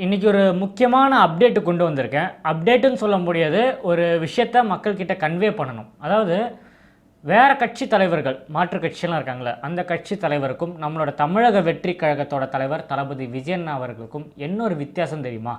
இன்றைக்கி ஒரு முக்கியமான அப்டேட்டு கொண்டு வந்திருக்கேன். அப்டேட்டுன்னு சொல்ல முடியாது, ஒரு விஷயத்த மக்கள்கிட்ட கன்வே பண்ணணும். அதாவது வேறு கட்சி தலைவர்கள், மாற்று கட்சியெல்லாம் இருக்காங்களே, அந்த கட்சி தலைவருக்கும் நம்மளோட தமிழக வெற்றி கழகத்தோட தலைவர் தளபதி விஜயன் அவர்களுக்கும் என்ன ஒரு வித்தியாசம் தெரியுமா?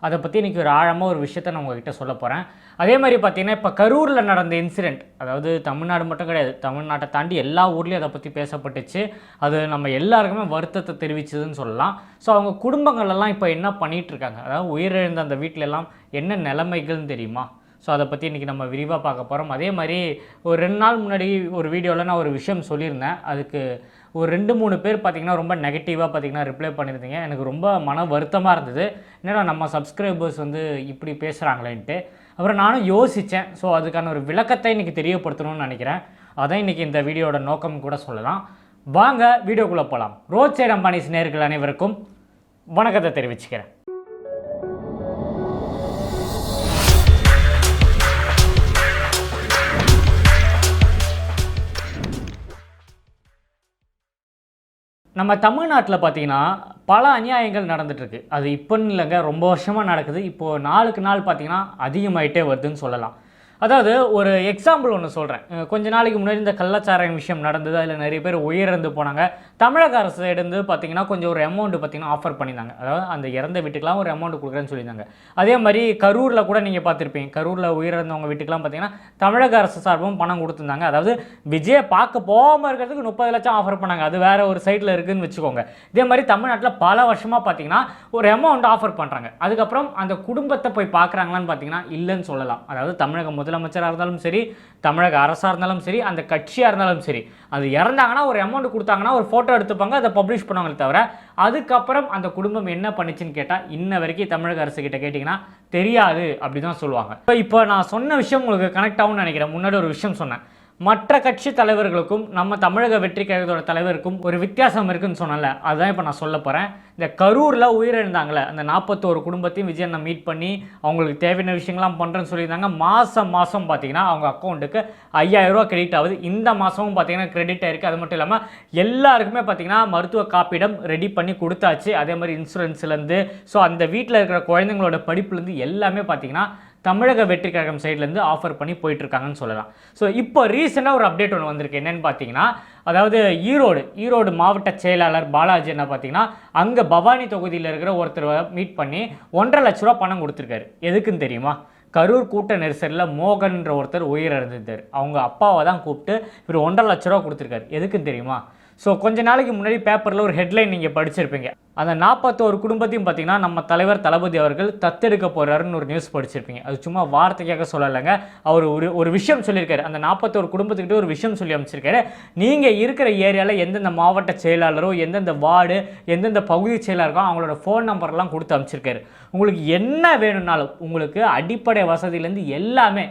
அதை பற்றி இன்றைக்கி ஒரு ஆழமாக ஒரு விஷயத்தை நான் உங்கள்கிட்ட சொல்ல போகிறேன். அதே மாதிரி பார்த்திங்கன்னா, இப்போ கரூரில் நடந்த இன்சிடெண்ட், அதாவது தமிழ்நாடு மட்டும் கிடையாது, தமிழ்நாட்டை தாண்டி எல்லா ஊர்லேயும் அதை பற்றி பேசப்பட்டுச்சு. அது நம்ம எல்லாருக்குமே வருத்தத்தை தெரிவிச்சதுன்னு சொல்லலாம். ஸோ அவங்க குடும்பங்கள்லாம் இப்போ என்ன பண்ணிகிட்ருக்காங்க, அதாவது உயிரிழந்த அந்த வீட்டிலெல்லாம் என்ன நிலைமைகள்னு தெரியுமா? ஸோ அதை பற்றி இன்றைக்கி நம்ம விரிவாக பார்க்க போகிறோம். அதே மாதிரி ஒரு 2 நாள் முன்னாடி ஒரு வீடியோவில் நான் ஒரு விஷயம் சொல்லியிருந்தேன். அதுக்கு ஒரு 2-3 பேர் பார்த்திங்கன்னா ரொம்ப நெகட்டிவாக பார்த்திங்கன்னா ரிப்ளை பண்ணியிருந்தீங்க. எனக்கு ரொம்ப மன வருத்தமாக இருந்தது. என்னடா நம்ம சப்ஸ்கிரைபர்ஸ் வந்து இப்படி பேசுகிறாங்களேன்ட்டு. அப்புறம் நானும் யோசித்தேன். ஸோ அதுக்கான ஒரு விளக்கத்தை இன்றைக்கி தெரியப்படுத்தணும்னு நினைக்கிறேன். அதான் இன்றைக்கி இந்த வீடியோட நோக்கம் கூட சொல்லலாம். வாங்க வீடியோக்குள்ளே போகலாம். ரோட் சைடு அம்பானிஸ் நேயர்கள் அனைவருக்கும் வணக்கத்தை தெரிவிச்சுக்கிறேன். நம்ம தமிழ்நாட்டில் பார்த்திங்கன்னா பல அநியாயங்கள் நடந்துகிட்ருக்கு. அது இப்போன்னு இல்லைங்க, ரொம்ப வருஷமாக நடக்குது. இப்போது நாளுக்கு நாள் பார்த்திங்கன்னா அதிகமாகிட்டே வருதுன்னு சொல்லலாம். அதாவது ஒரு எக்ஸாம்பிள் ஒன்று சொல்கிறேன். கொஞ்ச நாளைக்கு முன்னாடி இந்த கள்ளச்சாராயம் விஷயம் நடந்தது. அதில் நிறைய பேர் உயிரிழந்து போனாங்க. தமிழக அரசு எடுந்து பார்த்திங்கன்னா கொஞ்சம் ஒரு அமௌண்ட்டு பார்த்திங்கன்னா ஆஃபர் பண்ணியிருந்தாங்க. அதாவது அந்த இறந்த வீட்டுக்கெலாம் ஒரு அமௌண்ட் கொடுக்குறேன்னு சொல்லியிருந்தாங்க. அதே மாதிரி கரூரில் கூட நீங்கள் பார்த்துருப்பீங்க. கரூரில் உயிரிழந்தவங்க வீட்டுக்கெலாம் பார்த்திங்கன்னா தமிழக அரசு சார்பும் பணம் கொடுத்துருந்தாங்க. அதாவது விஜயை பார்க்க போகாமல் இருக்கிறதுக்கு 30 லட்சம் ஆஃபர் பண்ணாங்க. அது வேறு ஒரு சைட்டில் இருக்குதுன்னு வச்சுக்கோங்க. இதே மாதிரி தமிழ்நாட்டில் பல வருஷமாக பார்த்திங்கன்னா ஒரு அமௌண்ட் ஆஃபர் பண்ணுறாங்க. அதுக்கப்புறம் அந்த குடும்பத்தை போய் பார்க்குறாங்களான்னு பார்த்திங்கன்னா இல்லைன்னு சொல்லலாம். அதாவது தமிழக முதலமைச்சராக இருந்தாலும் சரி, தமிழக அரசாக இருந்தாலும் சரி, அந்த கட்சியாக இருந்தாலும் சரி, அது இறந்தாங்கன்னா ஒரு அமௌண்ட் கொடுத்தாங்கன்னா ஒரு ஃபோட்டோ எடுத்துப்பாங்க, அதை பப்ளிஷ் பண்ணுவாங்களே தவிர அதுக்கப்புறம் அந்த குடும்பம் என்ன பண்ணிச்சுன்னு கேட்டால் இன்ன வரைக்கும் தமிழக அரசு கிட்ட கேட்டிங்கன்னா தெரியாது அப்படி தான் சொல்லுவாங்க. இப்போ நான் சொன்ன விஷயம் உங்களுக்கு கனெக்ட் ஆகும்னு நினைக்கிறேன். முன்னாடி ஒரு விஷயம் சொன்னேன், மற்ற கட்சி தலைவர்களுக்கும் நம்ம தமிழக வெற்றி கழகத்தோட தலைவருக்கும் ஒரு வித்தியாசம் இருக்குன்னு சொன்னல, அதுதான் இப்போ நான் சொல்ல போகிறேன். இந்த கரூரில் உயிரிழந்தாங்களே அந்த 41 குடும்பத்தையும் விஜய் நான் மீட் பண்ணி அவங்களுக்கு தேவையான விஷயங்கள்லாம் பண்ணுறேன்னு சொல்லியிருந்தாங்க. மாதம் பார்த்தீங்கன்னா அவங்க அக்கௌண்ட்டுக்கு 5000 ரூபா கிரெடிட் ஆகுது. இந்த மாதமும் பார்த்தீங்கன்னா கிரெடிட் ஆயிருக்கு. அது மட்டும் இல்லாமல் எல்லாருக்குமே பார்த்தீங்கன்னா மருத்துவ காப்பீடம் ரெடி பண்ணி கொடுத்தாச்சு. அதே மாதிரி இன்சூரன்ஸ்லேருந்து, ஸோ அந்த வீட்டில் இருக்கிற குழந்தைங்களோட படிப்புலேருந்து எல்லாமே பார்த்தீங்கன்னா தமிழக வெற்றி கழகம் சைட்லேருந்து ஆஃபர் பண்ணி போயிட்டுருக்காங்கன்னு சொல்லலாம். ஸோ இப்போ ரீசெண்டாக ஒரு அப்டேட் ஒன்று வந்திருக்கு. என்னென்னு பார்த்தீங்கன்னா, அதாவது ஈரோடு மாவட்ட செயலாளர் பாலாஜி என்ன பார்த்தீங்கன்னா அங்கே பவானி தொகுதியில் இருக்கிற ஒருத்தர் மீட் பண்ணி 1.5 லட்ச ரூபா பணம் கொடுத்துருக்காரு. எதுக்குன்னு தெரியுமா? கரூர் கூட்ட நெரிசலில் மோகன்ற ஒருத்தர் உயிரிழந்திருந்தார். அவங்க அப்பாவை தான் கூப்பிட்டு இவர் 1.5 லட்ச ரூபா கொடுத்துருக்காரு. எதுக்குன்னு தெரியுமா? ஸோ கொஞ்ச நாளைக்கு முன்னாடி பேப்பரில் ஒரு ஹெட்லைன் நீங்கள் படிச்சிருப்பீங்க. அந்த 41 குடும்பத்தையும் பார்த்தீங்கன்னா நம்ம தலைவர் தளபதி அவர்கள் தத்தெடுக்க போகிறாருன்னு ஒரு நியூஸ் படிச்சிருப்பீங்க. அது சும்மா வார்த்தைக்காக சொல்லலைங்க. அவர் ஒரு விஷயம் சொல்லியிருக்காரு. அந்த 41 குடும்பத்துக்கிட்ட ஒரு விஷயம் சொல்லி அமைச்சிருக்காரு. நீங்கள் இருக்கிற ஏரியாவில் எந்தெந்த மாவட்ட செயலாளரோ, எந்தெந்த வார்டு, எந்தெந்த பகுதி செயலாளரோ அவங்களோட ஃபோன் நம்பர்லாம் கொடுத்து அமைச்சிருக்காரு. உங்களுக்கு என்ன வேணும்னாலும், உங்களுக்கு அடிப்படை வசதியிலேருந்து எல்லாமே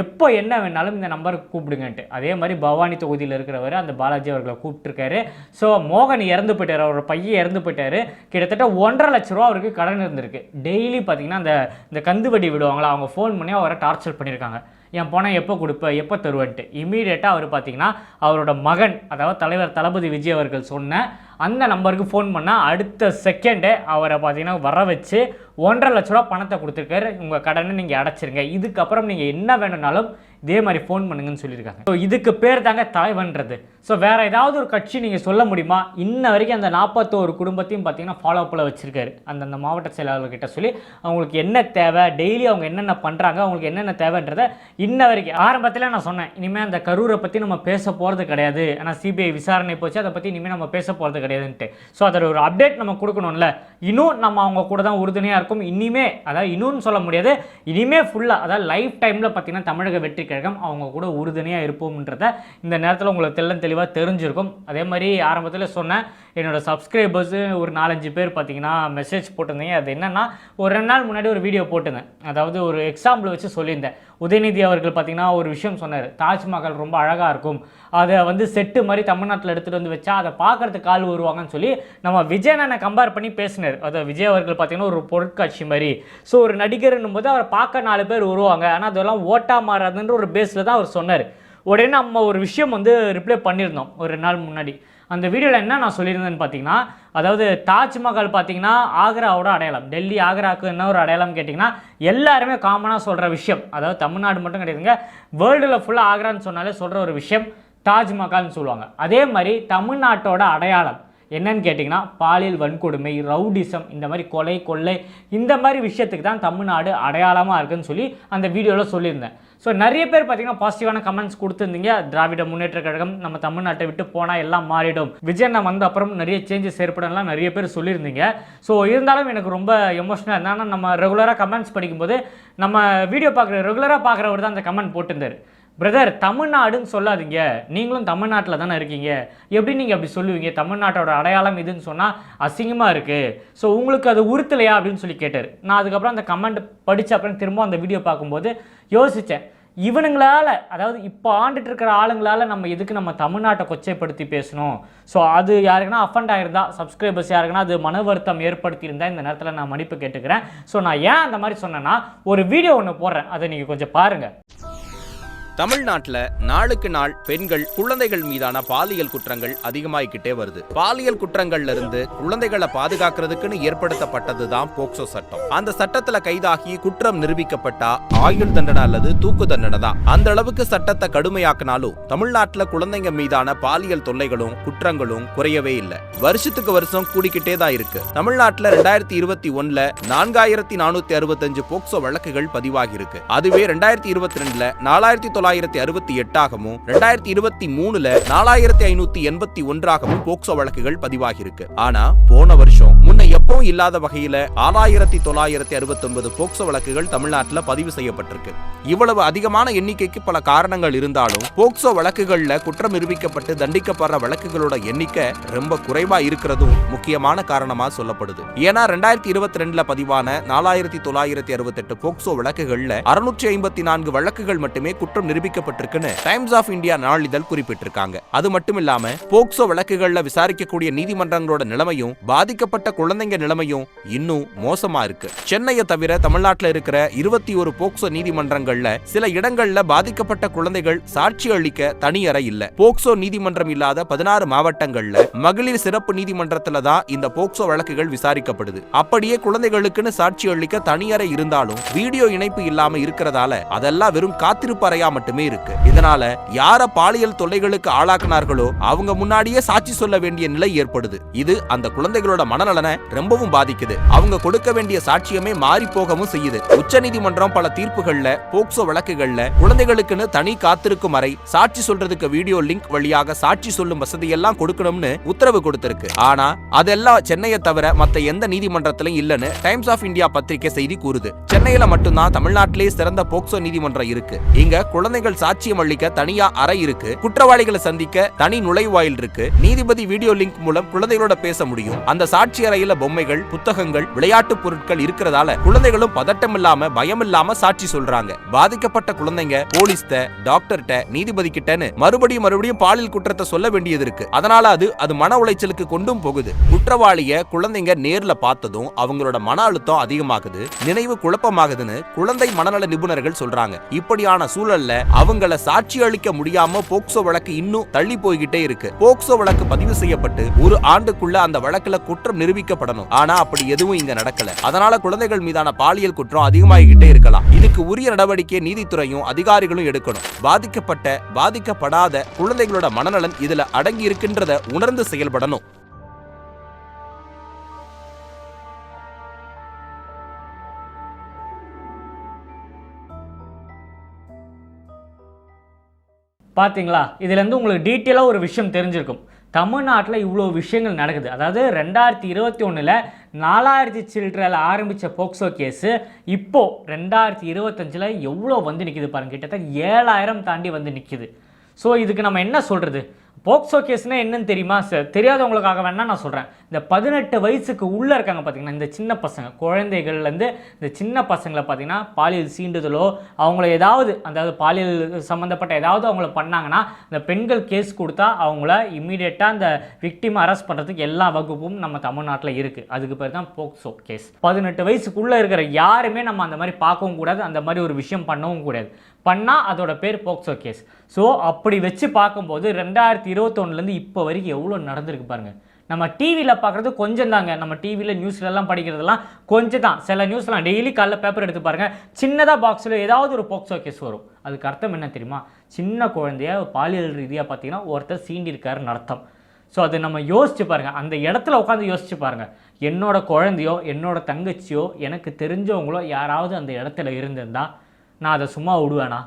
எப்போ என்ன வேணாலும் இந்த நம்பருக்கு கூப்பிடுங்கன்ட்டு. அதே மாதிரி பவானி தொகுதியில் இருக்கிறவர் அந்த பாலாஜி அவர்களை கூப்பிட்டுருக்காரு. ஸோ மோகன் இறந்து போயிட்டார், அவரோட பையன் இறந்து போயிட்டார். கிட்டத்தட்ட 1.5 லட்ச ரூபா அவருக்கு கடன் இருந்திருக்கு. டெய்லி பார்த்தீங்கன்னா இந்த கந்துவட்டி விடுவாங்களா, அவங்க ஃபோன் பண்ணி அவரை டார்ச்சர் பண்ணியிருக்காங்க. என் பணம் எப்போ கொடுப்பேன், எப்போ தருவேன்ட்டு. இமீடியட்டாக அவர் பார்த்தீங்கன்னா அவரோட மகன், அதாவது தலைவர் தளபதி விஜய் அவர்கள் சொன்ன அந்த நம்பருக்கு ஃபோன் பண்ணால் அடுத்த செகண்டே அவரை பார்த்தீங்கன்னா வர வச்சு 1.5 லட்ச ரூபா பணத்தை கொடுத்துருக்காரு. உங்கள் கடனை நீங்கள் அடைச்சிருங்க, இதுக்கப்புறம் நீங்கள் என்ன வேணும்னாலும் இதே மாதிரி ஃபோன் பண்ணுங்கன்னு சொல்லியிருக்காங்க. ஸோ இதுக்கு பேர் தாங்க தலைவன்றது. ஸோ வேறு ஏதாவது ஒரு கட்சி நீங்கள் சொல்ல முடியுமா? இன்ன வரைக்கும் அந்த 41 குடும்பத்தையும் பார்த்தீங்கன்னா ஃபாலோ அப்பில் வச்சுருக்காரு. அந்தந்த மாவட்ட செயலாளர்கிட்ட சொல்லி அவங்களுக்கு என்ன தேவை, டெய்லி அவங்க என்னென்ன பண்ணுறாங்க, அவங்களுக்கு என்னென்ன தேவைன்றதை இன்ன வரைக்கும். ஆரம்பத்தில் நான் சொன்னேன், இனிமேல் அந்த கரூரை பற்றி நம்ம பேச போகிறது கிடையாது. ஆனால் சிபிஐ விசாரணை போச்சு, அதை பற்றி இனிமேல் நம்ம பேச போகிறது கிடையாதுன்ட்டு. ஸோ அதோட ஒரு அப்டேட் நம்ம கொடுக்கணும்ல. இன்னும் நம்ம அவங்க கூட தான் உறுதுணையாக இருக்கும். இனிமே, அதாவது இன்னும் சொல்ல முடியாது, இனிமேல் ஃபுல்லாக, அதாவது லைஃப் டைமில் பார்த்தீங்கன்னா தமிழக வெற்றி கழகம் அவங்க கூட உறுதுணையாக இருப்போம்ன்றத இந்த நேரத்தில் உங்களுக்கு தெளிவாக தெரிஞ்சிருக்கும். அதே மாதிரி ஆரம்பத்தில் சொன்னேன், என்னோட சப்ஸ்கிரைபர்ஸு ஒரு 4-5 பேர் பார்த்தீங்கன்னா மெசேஜ் போட்டிருந்தீங்க. அது என்னென்னா, ஒரு 2 நாள் முன்னாடி ஒரு வீடியோ போட்டிருந்தேன். அதாவது ஒரு எக்ஸாம்பிள் வச்சு சொல்லியிருந்தேன். உதயநிதி அவர்கள் பார்த்தீங்கன்னா ஒரு விஷயம் சொன்னார், தாஜ்மஹால் ரொம்ப அழகாக இருக்கும், அதை வந்து செட்டு மாதிரி தமிழ்நாட்டில் எடுத்துகிட்டு வந்து வச்சா அதை பார்க்குறதுக்கு ஆள் வருவாங்கன்னு சொல்லி நம்ம விஜயனை கம்பேர் பண்ணி பேசினார். அதாவது விஜய் அவர்கள் பார்த்தீங்கன்னா ஒரு பொருட்காட்சி மாதிரி. ஸோ ஒரு நடிகர்னும் போது அவரை பார்க்க 4 பேர் வருவாங்க, ஆனால் அதெல்லாம் ஓட்டா மாறாதுன்ற ஒரு பேஸில் தான் அவர் சொன்னார். உடனே நம்ம ஒரு விஷயம் வந்து ரிப்ளை பண்ணியிருந்தோம் ஒரு 2 நாள் முன்னாடி. அந்த வீடியோவில் என்ன நான் சொல்லியிருந்தேன்னு பார்த்தீங்கன்னா, அதாவது தாஜ்மஹால் பார்த்தீங்கன்னா ஆக்ராவோட அடையாளம். டெல்லி ஆக்ராவுக்கு என்ன ஒரு அடையாளம் கேட்டிங்கன்னா, எல்லாருமே காமனாக சொல்கிற விஷயம், அதாவது தமிழ்நாடு மட்டும் கிடையாதுங்க, வேர்ல்டில் ஃபுல்லாக ஆக்ரான்னு சொன்னாலே சொல்கிற ஒரு விஷயம் தாஜ்மஹால்னு சொல்லுவாங்க. அதே மாதிரி தமிழ்நாட்டோட அடையாளம் என்னன்னு கேட்டிங்கன்னா, பாலியல் வன்கொடுமை, ரவுடிசம், இந்த மாதிரி கொலை கொள்ளை இந்த மாதிரி விஷயத்துக்கு தான் தமிழ்நாடு அடையாளமாக இருக்குன்னு சொல்லி அந்த வீடியோவில் சொல்லியிருந்தேன். ஸோ நிறைய பேர் பார்த்தீங்கன்னா பாசிட்டிவான கமெண்ட்ஸ் கொடுத்துருந்தீங்க. திராவிட முன்னேற்ற கழகம் நம்ம தமிழ்நாட்டை விட்டு போனால் எல்லாம் மாறிடும், விஜய் நான் வந்த அப்புறம் நிறைய சேஞ்சஸ் ஏற்படலாம் நிறைய பேர் சொல்லியிருந்தீங்க. ஸோ இருந்தாலும் எனக்கு ரொம்ப எமோஷனலாக இருந்தாங்கன்னா, நம்ம ரெகுலராக கமெண்ட்ஸ் படிக்கும்போது நம்ம வீடியோ ரெகுலராக பார்க்குறவர் தான் அந்த கமெண்ட் போட்டிருந்தார். பிரதர், தமிழ்நாடுன்னு சொல்லாதீங்க, நீங்களும் தமிழ்நாட்டில் தானே இருக்கீங்க, எப்படி நீங்கள் அப்படி சொல்லுவீங்க, தமிழ்நாட்டோட அடையாளம் இதுன்னு சொன்னால் அசிங்கமாக இருக்குது, ஸோ உங்களுக்கு அது உறுத்தலையா அப்படின்னு சொல்லி கேட்டார். நான் அதுக்கப்புறம் அந்த கமெண்ட் படித்த அப்புறம் திரும்ப அந்த வீடியோ பார்க்கும்போது யோசித்தேன், இவனுங்களால, அதாவது இப்போ ஆண்டுட்டு இருக்கிற ஆளுங்களால் நம்ம எதுக்கு நம்ம தமிழ்நாட்டை கொச்சைப்படுத்தி பேசணும்? ஸோ அது யாருக்குன்னா அஃபண்ட் ஆகிருந்தா, சப்ஸ்கிரைபர்ஸ் யாருக்குன்னா அது மன வருத்தம் ஏற்படுத்தியிருந்தால் இந்த நேரத்தில் நான் மன்னிப்பு கேட்டுக்கிறேன். ஸோ நான் ஏன் அந்த மாதிரி சொன்னேன்னா, ஒரு வீடியோ ஒன்று போடுறேன், அதை நீங்கள் கொஞ்சம் பாருங்கள். தமிழ்நாட்டுல நாளுக்கு நாள் பெண்கள் குழந்தைகள் மீதான பாலியல் குற்றங்கள் அதிகமாகிக்கிட்டே வருது. பாலியல் குற்றங்கள்ல இருந்து குழந்தைகளை பாதுகாக்கிறதுக்குன்னு ஏற்படுத்தப்பட்டதுதான் போக்சோ சட்டம். அந்த சட்டத்துல கைதாகி குற்றம் நிரூபிக்கப்பட்டா ஆயுள் தண்டனை அல்லது தூக்கு தண்டனை தான். அந்த அளவுக்கு சட்டத்தை கடுமையாக்கினாலும் தமிழ்நாட்டுல குழந்தைங்க மீதான பாலியல் தொல்லைகளும் குற்றங்களும் குறையவே இல்லை. வருஷத்துக்கு வருஷம் கூடிக்கிட்டே தான் இருக்கு. தமிழ்நாட்டுல 2021ல 4465 போக்சோ வழக்குகள் பதிவாகி இருக்கு. அதுவே 2022ல 4968ஆகவும் 2023ல 4581ஆகவும் போக்சோ வழக்குகள் பதிவாகி இருக்கு. ஆனா போன வருஷம் முன்ன எப்பவும் இல்லாத வகையில 6969 போக்சோ வழக்குகள் தமிழ்நாட்டுல பதிவு செய்யப்பட்டிருக்கு. இவ்வளவு அதிகமான எண்ணிக்கைக்கு பல காரணங்கள் இருந்தாலும் போக்சோ வழக்குகள்ல குற்றம் நிரூபிக்கப்பட்டு தண்டிக்கப்படுற வழக்குகளோட எண்ணிக்கை ரொம்ப குறைவா இருக்கிறதும் முக்கியமான காரணமா சொல்லப்படுது. ஏன்னா 2022ல பதிவான 4968 போக்சோ வழக்குகள்ல 654 வழக்குகள் மட்டுமே குற்றம் நிரூபிக்கப்பட்டிருக்குன்னு டைம்ஸ் ஆஃப் இந்தியா நாளிதழ் குறிப்பிட்டிருக்காங்க. அது மட்டும் இல்லாம போக்சோ வழக்குகள்ல விசாரிக்கக்கூடிய நீதிமன்றங்களோட நிலைமையும் பாதிக்கப்பட்ட குழந்தைங்க நிலைமையும் இன்னும் மோசமா இருக்கு. சென்னையை தவிர தமிழ்நாட்டில் இருக்கிற 21 போக்சோ நீதிமன்றங்கள்ல சில இடங்கள்ல பாதிக்கப்பட்ட குழந்தைகள் சாட்சி அளிக்க தனி அறை இல்ல. போக்சோ நீதிமன்றம் இல்லாத 16 மாவட்டங்கள்ல மகளிர் சிறப்பு நீதிமன்றத்துல தான் இந்த போக்சோ வழக்குகள் விசாரிக்கப்படுது. அப்படியே குழந்தைகளுக்குன்னு சாட்சி அளிக்க தனி அறை இருந்தாலும் வீடியோ இணைப்பு இல்லாம இருக்கிறதால அதெல்லாம் வெறும் காத்திருப்பு அறையா மட்டுமே இருக்கு. இதனால யார பாலியல் தொல்லைகளுக்கு ஆளாக்குனார்களோ அவங்க முன்னாடியே சாட்சி சொல்ல வேண்டிய நிலை ஏற்படுது. இது அந்த குழந்தைகளோட மனநலனை ரொம்பவும் பாதிக்குது. அவங்க கொடுக்க வேண்டிய சாட்சியமே மாறி போகவும் செய்யுது. உச்சநீதிமன்றம் பல தீர்ப்புகள்ல போக்சோ வழக்குகள்ல குழந்தைகளுக்குன்னு தனி காத்திருக்கும் அறை, சாட்சி சொல்றதுக்கு வீடியோ லிங்க் வழியாக சாட்சி சொல்லும் வசதியெல்லாம் கொடுக்கணும்னு உத்தரவு கொடுத்திருக்கு. ஆனா அதெல்லாம் சென்னையை தவிர மத்த எந்த நீதிமன்றத்திலும் இல்லன்னு டைம்ஸ் ஆஃப் இந்தியா பத்திரிகை செய்தி கூறுது. சென்னையில மட்டும்தான் தமிழ்நாட்டிலேயே சிறந்த போக்சோ நீதிமன்றம் இருக்கு. இங்க குழந்தைகள் சாட்சியம் அளிக்க தனியா அறை இருக்கு. குற்றவாளிகளை சந்திக்க தனி நுழைவாயில் இருக்கு. நீதிபதி வீடியோ லிங்க் மூலம் குழந்தைகளோட பேச முடியும். அந்த சாட்சி அறையில பொம்மைகள், புத்தகங்கள், விளையாட்டு பொருட்கள் இருக்கிறதால குழந்தைகளும் பதட்டம் இல்லாம பயம் இல்லாம சாட்சி சொல்றாங்க. பாதிக்கப்பட்ட குழந்தைங்க போலீஸ்ட, டாக்டர்கிட்ட, நீதிபதி கிட்டன்னு மறுபடியும் பாலியல் குற்றத்தை சொல்ல வேண்டியது இருக்கு. அதனால அது மன உளைச்சலுக்கு கொண்டும் போகுது. குற்றவாளிய குழந்தைங்க நேர்ல பார்த்ததும் அவங்களோட மன அழுத்தம் அதிகமாகுது, நினைவு குழப்பமாகுதுன்னு குழந்தை மனநல நிபுணர்கள் சொல்றாங்க. இப்படியான சூழல்ல அவங்கள சாட்சி அளிக்க முடியாம போக்சோ வழக்கு இன்னும் தள்ளி போய்கிட்டே இருக்கு. போக்சோ வழக்கு பதிவு செய்யப்பட்டு ஒரு ஆண்டுக்குள்ள அந்த வழக்குல குற்றம் நிரூபிக்கப்படணும். ஆனா அப்படி எதுவும் இங்க நடக்கல. அதனால குழந்தைகள் மீதான பாலியல் குற்றம் அதிகமாகிக்கிட்டே இருக்கலாம். இதுக்கு உரிய நடவடிக்கை நீதித்துறையும் அதிகாரிகளும் எடுக்கணும். பாதிக்கப்படாத குழந்தைகளோட மனநலன் இதுல அடங்கி இருக்கின்றத உணர்ந்து செயல்படணும். பார்த்தீங்களா, இதுலேருந்து உங்களுக்கு டீட்டெயிலாக ஒரு விஷயம் தெரிஞ்சிருக்கும். தமிழ்நாட்டில் இவ்வளோ விஷயங்கள் நடக்குது. அதாவது 2021ல் 4000 சில்ட்ரில் ஆரம்பித்த போக்சோ கேஸு இப்போது 2025ல் எவ்வளோ வந்து நிற்கிது பாருங்க, கிட்டத்தட்ட 7000 தாண்டி வந்து நிற்கிது. ஸோ இதுக்கு நம்ம என்ன சொல்கிறது? போக்சோ கேஸ்னால் என்னன்னு தெரியுமா? தெரியாதவங்களுக்காக வேணால் நான் சொல்கிறேன். இந்த 18 வயசுக்கு உள்ளே இருக்காங்க பார்த்தீங்கன்னா, இந்த சின்ன பசங்க, குழந்தைகள்லேருந்து இந்த சின்ன பசங்களை பார்த்தீங்கன்னா பாலியல் சீண்டுதலோ அவங்கள ஏதாவது அதாவது பாலியல் சம்மந்தப்பட்ட ஏதாவது அவங்கள பண்ணாங்கன்னா இந்த பெண்கள் கேஸ் கொடுத்தா அவங்கள இம்மீடியட்டாக அந்த விக்டிம் அரெஸ்ட் பண்ணுறதுக்கு எல்லா வகுப்பும் நம்ம தமிழ்நாட்டில் இருக்குது. அதுக்கு பேர் தான் போக்சோ கேஸ். 18 வயசுக்குள்ளே இருக்கிற யாருமே நம்ம அந்த மாதிரி பார்க்கவும் கூடாது, அந்த மாதிரி ஒரு விஷயம் பண்ணவும் கூடாது. பண்ணால் அதோட பேர் போக்சோ கேஸ். ஸோ அப்படி வச்சு பார்க்கும்போது 2021 இப்போ வரைக்கும் எவ்வளோ நடந்திருக்கு பாருங்கள். நம்ம டிவியில் பார்க்குறது கொஞ்சம் தாங்க. நம்ம டிவியில் நியூஸ்லலாம் படிக்கிறதுலாம் கொஞ்சம் தான். சில நியூஸ்லாம் டெய்லி காலைல பேப்பர் எடுத்து பாருங்கள், சின்னதாக பாக்ஸில் ஏதாவது ஒரு போக்சோ கேஸ் வரும். அதுக்கு அர்த்தம் என்ன தெரியுமா? சின்ன குழந்தைய பாலியல் ரீதியாக பார்த்தீங்கன்னா ஒருத்தர் சீண்டிருக்காருன்னு அர்த்தம். ஸோ அது நம்ம யோசிச்சு பாருங்கள், அந்த இடத்துல உட்காந்து யோசிச்சு பாருங்கள். என்னோட குழந்தையோ என்னோட தங்கச்சியோ எனக்கு தெரிஞ்சவங்களோ யாராவது அந்த இடத்துல இருந்திருந்தா நான் அதை சும்மா விடுவேனா?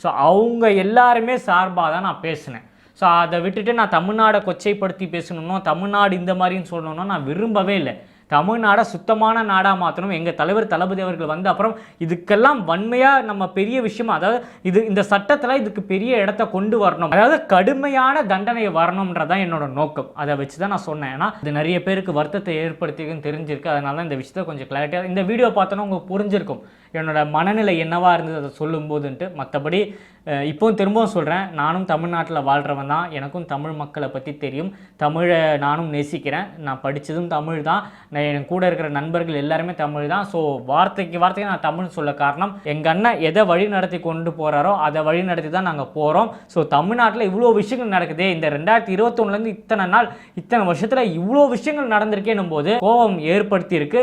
ஸோ அவங்க எல்லாருமே சார்பாக தான் நான் பேசினேன். ஸோ அதை விட்டுட்டு நான் தமிழ்நாடை கொச்சைப்படுத்தி பேசணும்னோ தமிழ்நாடு இந்த மாதிரின்னு சொல்லணும்னோ நான் விரும்பவே இல்லை. தமிழ்நாடை சுத்தமான நாடாக மாற்றணும். எங்கள் தலைவர் தளபதி அவர்கள் வந்த அப்புறம் இதுக்கெல்லாம் வன்மையாக நம்ம பெரிய விஷயமா, அதாவது இந்த சட்டத்தில் இதுக்கு பெரிய இடத்த கொண்டு வரணும், அதாவது கடுமையான தண்டனை வரணுன்றதான் என்னோட நோக்கம். அதை வச்சு தான் நான் சொன்னேன். ஏன்னா இது நிறைய பேருக்கு வருத்தத்தை ஏற்படுத்திக்குன்னு தெரிஞ்சிருக்கு. அதனால தான் இந்த விஷயத்தை கொஞ்சம் கிளாரிட்டியாக இந்த வீடியோ பார்த்தோன்னா உங்களுக்கு புரிஞ்சிருக்கும் என்னோட மனநிலை என்னவாக இருந்தது அதை சொல்லும்போதுன்ட்டு. மற்றபடி இப்போவும் திரும்பவும் சொல்கிறேன், நானும் தமிழ்நாட்டில் வாழ்கிறவன் தான். எனக்கும் தமிழ் மக்களை பற்றி தெரியும். தமிழை நானும் நேசிக்கிறேன். நான் படித்ததும் தமிழ் தான். என் கூட இருக்கிற நண்பர்கள் எல்லாருமே தமிழ் தான். ஸோ வார்த்தைக்கு நான் தமிழ் சொல்ல காரணம், எங்கள் அண்ணன் எதை வழி நடத்தி கொண்டு போகிறாரோ அதை வழி நடத்தி தான் நாங்கள் போகிறோம். ஸோ தமிழ்நாட்டில் இவ்வளோ விஷயங்கள் நடக்குது. இந்த 2021 இத்தனை வருஷத்தில் இவ்வளோ விஷயங்கள் நடந்திருக்கேன்னும் போது கோபம் ஏற்படுத்தியிருக்கு.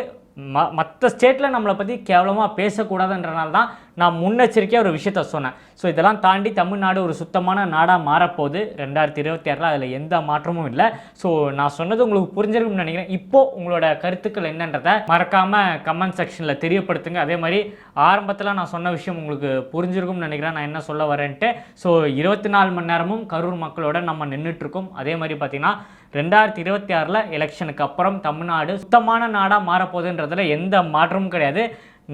மற்ற ஸ்டேட்டில் நம்மளை பற்றி கேவலமாக பேசக்கூடாதுன்றனால தான் நான் முன்னெச்சரிக்கையாக ஒரு விஷயத்த சொன்னேன். ஸோ இதெல்லாம் தாண்டி தமிழ்நாடு ஒரு சுத்தமான நாடாக மாறப்போகுது 2026. அதில் எந்த மாற்றமும் இல்லை. ஸோ நான் சொன்னது உங்களுக்கு புரிஞ்சிருக்கும்னு நினைக்கிறேன். இப்போது உங்களோட கருத்துக்கள் என்னன்றதை மறக்காமல் கமெண்ட் செக்ஷனில் தெரியப்படுத்துங்க. அதே மாதிரி ஆரம்பத்தில் நான் சொன்ன விஷயம் உங்களுக்கு புரிஞ்சிருக்கும்னு நினைக்கிறேன், நான் என்ன சொல்ல வரேன்ட்டு. ஸோ 24 மணி நேரமும் கரூர் மக்களோட நம்ம நின்றுட்டுருக்கோம். அதே மாதிரி பார்த்திங்கன்னா 2026 எலெக்ஷனுக்கு அப்புறம் தமிழ்நாடு சுத்தமான நாடாக மாறப்போகுதுன்றதுல எந்த மாற்றமும் கிடையாது.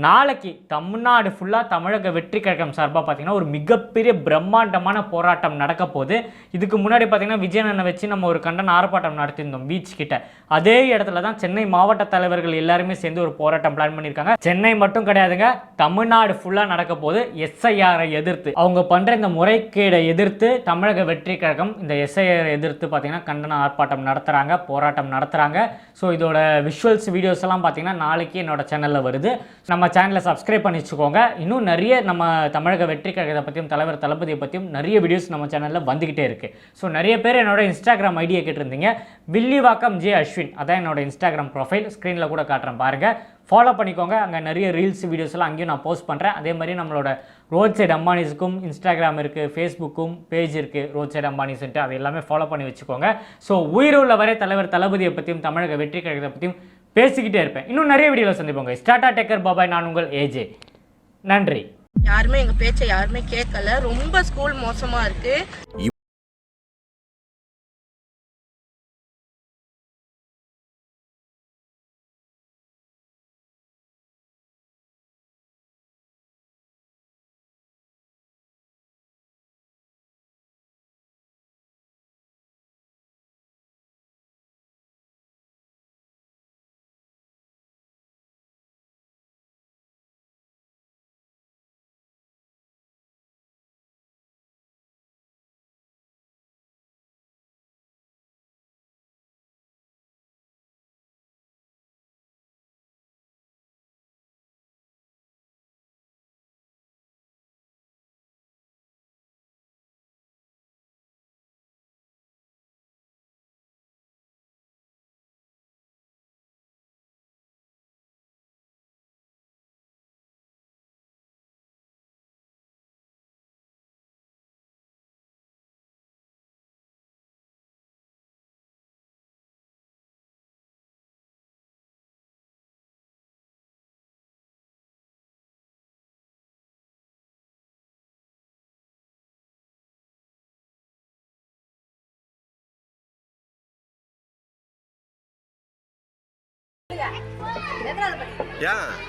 நாளைக்கு தமிழ்நாடு ஃபுல்லாக தமிழக வெற்றி கழகம் சார்பாக பார்த்திங்கன்னா ஒரு மிகப்பெரிய பிரம்மாண்டமான போராட்டம் நடக்க போகுது. இதுக்கு முன்னாடி பார்த்திங்கன்னா விஜயனனை வச்சு நம்ம ஒரு கண்டன ஆர்ப்பாட்டம் நடத்தியிருந்தோம் பீச் கிட்ட. அதே இடத்துல தான் சென்னை மாவட்ட தலைவர்கள் எல்லாருமே சேர்ந்து ஒரு போராட்டம் பிளான் பண்ணியிருக்காங்க. சென்னை மட்டும் கிடையாதுங்க, தமிழ்நாடு ஃபுல்லாக நடக்க போகுது. எஸ்ஐஆரை எதிர்த்து, அவங்க பண்ணுற இந்த முறைகேடை எதிர்த்து தமிழக வெற்றி கழகம் இந்த எஸ்ஐஆரை எதிர்த்து பார்த்திங்கன்னா கண்டன ஆர்ப்பாட்டம் நடத்துகிறாங்க, போராட்டம் நடத்துகிறாங்க. ஸோ இதோட விஷுவல்ஸ் வீடியோஸ் எல்லாம் பார்த்திங்கன்னா நாளைக்கு என்னோட சேனலில் வருது. நம்ம சேனலை சப்ஸ்கிரைப் பண்ணி வச்சுக்கோங்க. இன்னும் நிறைய நம்ம தமிழக வெற்றி கழகத்தை பற்றியும் தலைவர் தளபதியை பற்றியும் நிறைய வீடியோஸ் நம்ம சேனலில் வந்துக்கிட்டே இருக்குது. ஸோ நிறைய பேர் என்னோட இன்ஸ்டாகிராம் ஐடியை கேட்டிருந்தீங்க. வில்லிவாக்கம் ஜே அஸ்வின், அதான் என்னோட இன்ஸ்டாகிராம் ப்ரொஃபைல். ஸ்க்ரீனில் கூட காட்டுறேன் பாருங்கள், ஃபாலோ பண்ணிக்கோங்க. அங்கே நிறைய ரீல்ஸ் வீடியோஸ் எல்லாம் அங்கேயும் நான் போஸ்ட் பண்ணுறேன். அதே மாதிரி நம்மளோட ரோட் சைடு அம்பானிஸுக்கும் இன்ஸ்டாகிராம் இருக்குது, ஃபேஸ்புக்கும் பேஜ் இருக்குது ரோட் சைடு அம்பானிஸ்ன்ட்டு, அது எல்லாமே ஃபாலோ பண்ணி வச்சுக்கோங்க. ஸோ உயிருள்ள வரை தலைவர் தளபதியை பற்றியும் தமிழக வெற்றி கழகத்தை பற்றியும் பேசிக்கிட்டே இருப்பேன். இன்னும் நிறைய வீடியோவில் சந்திப்போங்க. ஸ்டார்டா டேக்கர் பாபாய், நான் உங்கள் ஏஜே. நன்றி. யாருமே எங்க பேச்சை யாருமே கேட்கல. ரொம்ப ஸ்கூல் மோசமா இருக்கு.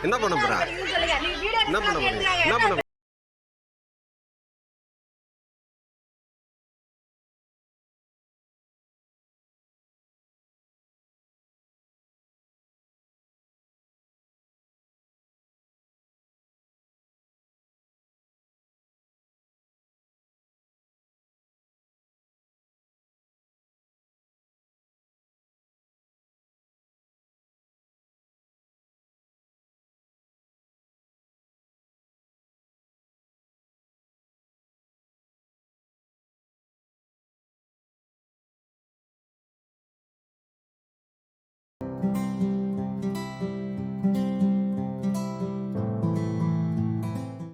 என்ன பண்ண போற? என்ன பண்ண போற? என்ன பண்ண